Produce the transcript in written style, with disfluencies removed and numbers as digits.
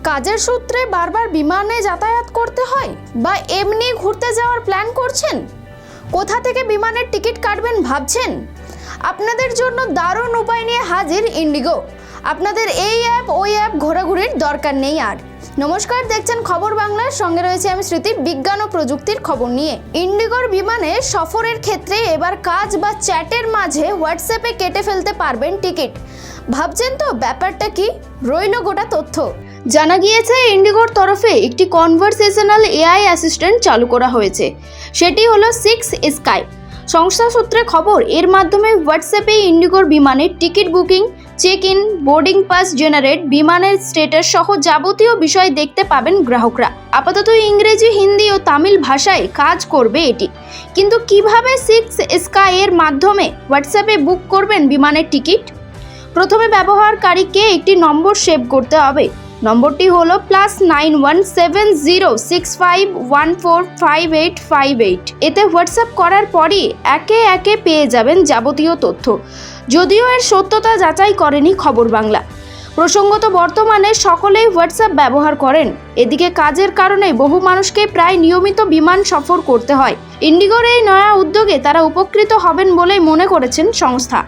কাজের সূত্রে বারবার বিমানে যাতায়াত করতে হয় বা এমনি ঘুরতে যাওয়ার প্ল্যান করছেন? কোথা থেকে বিমানের টিকিট কাটবেন ভাবছেন? আপনাদের জন্য দারুণ উপায় নিয়ে হাজির ইন্ডিগো। আপনাদের এই অ্যাপ ওই অ্যাপ ঘোরাঘুরির দরকার নেই আর। নমস্কার, দেখছেন খবর বাংলার সঙ্গে রয়েছে আমি স্মৃতি। বিজ্ঞান ও প্রযুক্তির খবর নিয়ে ইন্ডিগোর বিমানে সফরের ক্ষেত্রে এবার কাজ বা চ্যাটের মাঝে হোয়াটসঅ্যাপে কেটে ফেলতে পারবেন টিকিট। ভাবছেন তো ব্যাপারটা কি? রইল গোটা তথ্য। জানা গিয়েছে ইন্ডিগোর তরফে একটি কনভারসেশনাল এআই অ্যাসিস্ট্যান্ট চালু করা হয়েছে, সেটি হলো 6 স্কাই। সংস্থা সূত্রে খবর, এর মাধ্যমে হোয়াটসঅ্যাপে ইন্ডিগোর বিমানের ticket booking, check in, boarding pass generate, বিমানের স্ট্যাটাস সহ যাবতীয় বিষয় দেখতে পাবেন গ্রাহকরা। আপাতত ইংরেজি, হিন্দি ও তামিল ভাষায় কাজ করবে এটি। কিন্তু কিভাবে 6 স্কাই এর মাধ্যমে হোয়াটসঅ্যাপে বুক করবেন বিমানের টিকিট? প্রথমে ব্যবহারকারীকে একটি নম্বর সেভ করতে হবে। নম্বরটি হলো +917065145858। এতে হোয়াটসঅ্যাপ করার পরই একে একে পেয়ে যাবেন যাবতীয় তথ্য। যদিও এর সত্যতা যাচাই করেনি খবর বাংলা। প্রসঙ্গত, বর্তমানে সকলেই হোয়াটসঅ্যাপ ব্যবহার করেন। এদিকে কাজের কারণে বহু মানুষকে প্রায় নিয়মিত বিমান সফর করতে হয়। ইন্ডিগোর এই নয়া উদ্যোগে তারা উপকৃত হবেন বলেই মনে করেছেন সংস্থা।